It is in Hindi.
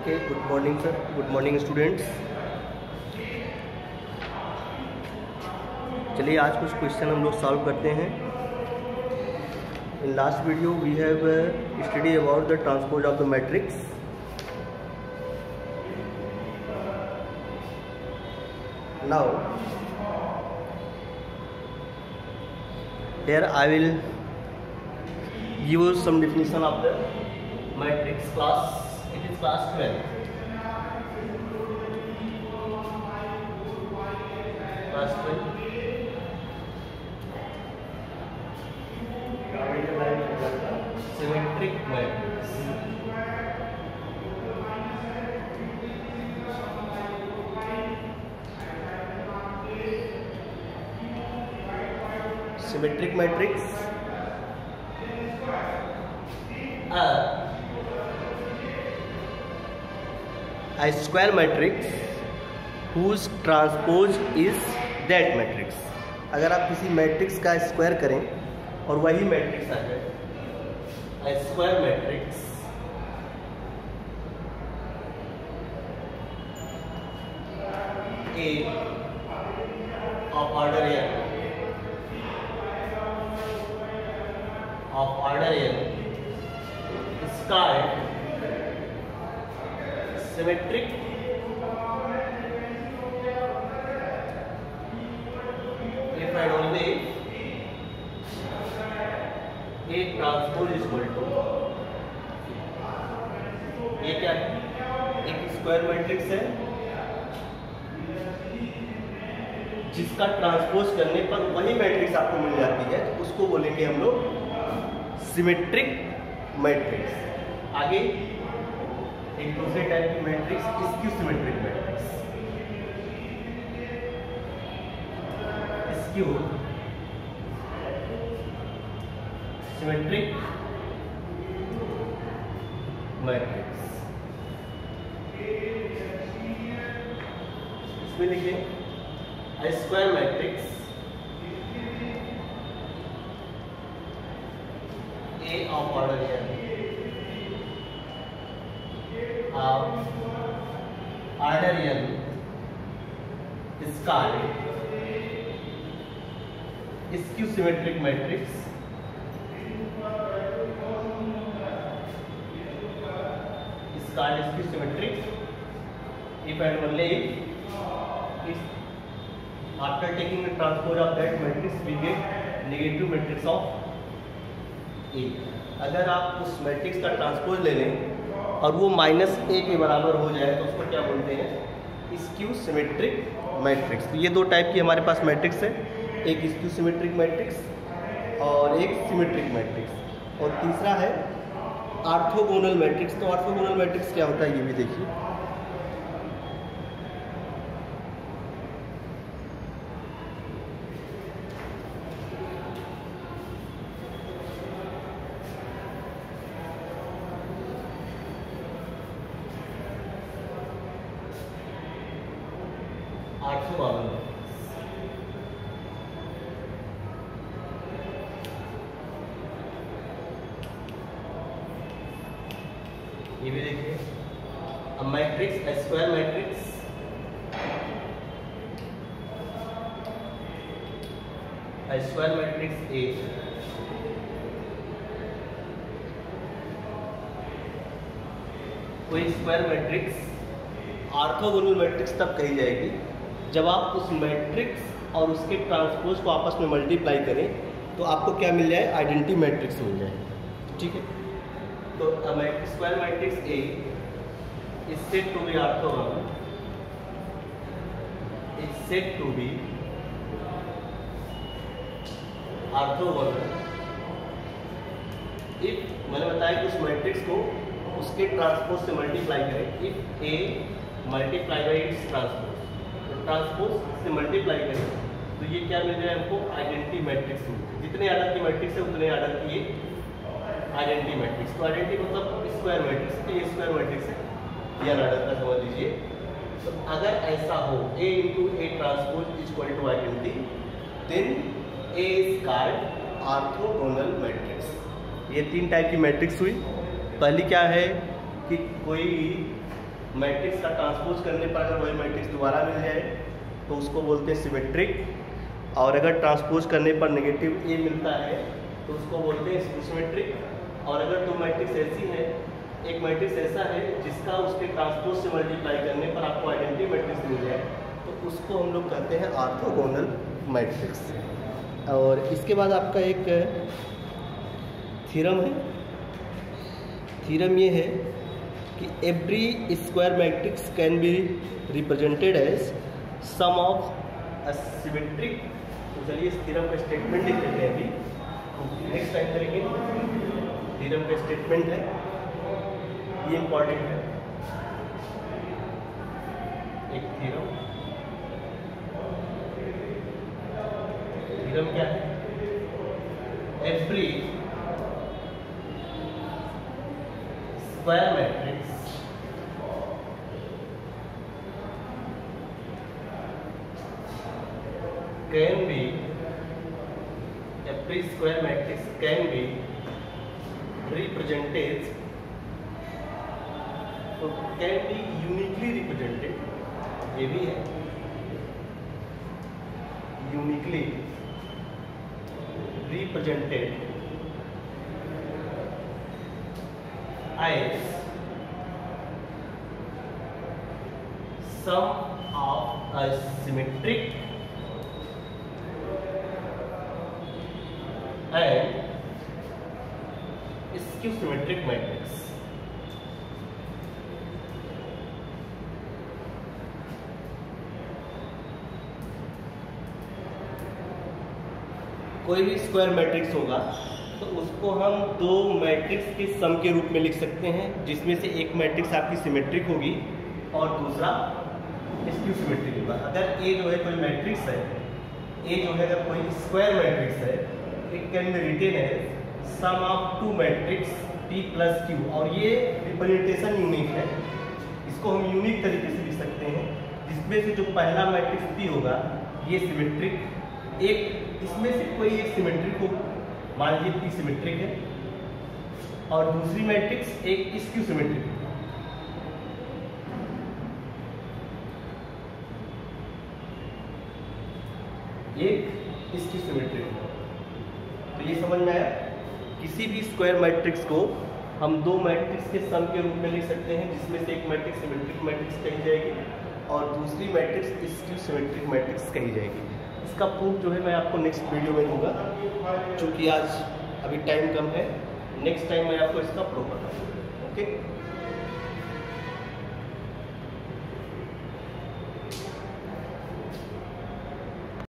Okay, good morning sir, good morning students. चलिए आज कुछ क्वेश्चन हम लोग सॉल्व करते हैं। In last video we have study about the transpose of the matrix. Now here I will give you some definition of the matrix class. It is class 12. Class 12. Symmetric matrix. Symmetric matrix a square matrix whose transpose is that matrix। अगर आप किसी मैट्रिक्स का स्क्वायर करें और वही मैट्रिक्स आ जाए, a square matrix A of order n is called symmetric if and only A transpose is equal to, ये क्या है, एक स्क्वायर मैट्रिक्स है जिसका ट्रांसपोज करने पर वही मैट्रिक्स आपको मिल जाती है, तो उसको बोलेंगे हम लोग सिमेट्रिक मैट्रिक्स। आगे एक दूसरे टाइप की matrix skew symmetric matrix. Skew symmetric matrix, इसमें लिखिए a square matrix A of order n of order n is called skew symmetric matrix if and only if after taking the transpose of that matrix we get negative matrix of A। अगर आप उस मैट्रिक्स का ट्रांसपोज ले लें और वो -A के बराबर हो जाए तो उसको क्या बोलते हैं, स्क्यू सिमेट्रिक मैट्रिक्स। तो ये दो टाइप की हमारे पास मैट्रिक्स है, एक स्क्यू सिमेट्रिक मैट्रिक्स और एक सिमेट्रिक मैट्रिक्स, और तीसरा है ऑर्थोगोनल मैट्रिक्स। तो ऑर्थोगोनल मैट्रिक्स क्या होता है ये भी देखिए। ये भी देखिए, अब मैट्रिक्स स्क्वायर मैट्रिक्स A कोई स्क्वायर मैट्रिक्स ऑर्थोगोनल मैट्रिक्स तब कही जाएगी जब आप उस मैट्रिक्स और उसके ट्रांसपोज को आपस में मल्टीप्लाई करें तो आपको क्या मिल जाए, आइडेंटिटी मैट्रिक्स मिल जाए। ठीक है, तो square matrix A is said to be orthogonal, is said to be orthogonal if, मैंने बताया कि उस मैट्रिक्स को उसके ट्रांसपोज से मल्टीप्लाई करें, if A multiply by its transpose, तो ट्रांसपोज से मल्टीप्लाई करें तो ये क्या मिल जाए हमको, आइडेंटिटी मैट्रिक्स मिल जाए। जितने आर्डर की मैट्रिक्स है उतने आर्डर की ये आइडेंटिटी मैट्रिक्स। तो आइडेंटिटी मतलब स्क्वायर मैट्रिक्स, तो ये स्क्वायर मैट्रिक्स है, ये आर्डर का समझ लीजिए। तो अगर ऐसा हो A into A transpose is equal to identity, then A is called orthogonal matrix. ये तीन टाइप की मैट्रिक्स हुई। पहली क्या है कि कोई मैट्रिक्स का ट्रांसपोज करने पर अगर वही मैट्रिक्स दोबारा मिल जाए तो उसको बोलते हैं सिमेट्रिक, और अगर ट्रांसपोज करने पर नेगेटिव ए मिलता है तो उसको बोलते हैं स्क्यू सिमेट्रिक। और अगर दो मैट्रिक्स ऐसी है, एक मैट्रिक्स ऐसा है जिसका उसके ट्रांसपोज से मल्टीप्लाई करने पर आपको आइडेंटिटी मैट्रिक्स मिल जाए तो उसको हम लोग कहते हैं ऑर्थोगोनल मैट्रिक्स। और इसके बाद आपका एक थ्योरम है। थ्योरम ये है कि every square matrix can be represented as sum of a symmetric. तो चलिए इस थ्योरम का स्टेटमेंट लिख लेते हैं अभी, नेक्स्ट टाइम करेंगे। थ्योरम का स्टेटमेंट है, ये इंपॉर्टेंट है। एक थ्योरम क्या है? Every square matrix can B, every square matrix can be represented, तो can be uniquely represented, ये भी है uniquely represented as sum of a symmetric and skew symmetric matrix। कोई भी स्क्वायर मैट्रिक्स होगा तो उसको हम दो मैट्रिक्स के सम के रूप में लिख सकते हैं, जिसमें से एक मैट्रिक्स आपकी सिमेट्रिक होगी और दूसरा स्क्यू सिमेट्रिक होगा। अगर ए जो है कोई मैट्रिक्स है, ए जो है अगर कोई स्क्वायर मैट्रिक्स है, it can be written as sum of two matrix P plus Q, और ये रिप्रेजेंटेशन यूनिक है। इसको हम यूनिक तरीके से लिख सकते हैं, जिसमें से जो पहला मैट्रिक्स P होगा ये सिमेट्रिक, एक इसमें से कोई एक सिमेट्रिक हो, मान लीजिए P सिमेट्रिक है, और दूसरी मैट्रिक्स एक स्क्यू सिमेट्रिक है। एक स्क्यू सिमेट्रिक है। तो ये समझ में आया? किसी भी स्क्वायर मैट्रिक्स को हम दो मैट्रिक्स के सम के रूप में लिख सकते हैं, जिसमें से एक मैट्रिक्स सिमेट्रिक मैट्रिक्स कही जाएगी और दूसरी मैट्रिक्स स्क्यू सिमेट्रिक मैट्रिक्स कही जाएगी। इसका प्रूफ जो है मैं आपको नेक्स्ट वीडियो में दूंगा, क्योंकि आज अभी टाइम कम है। नेक्स्ट टाइम मैं आपको इसका प्रूफ बताऊंगा। ओके।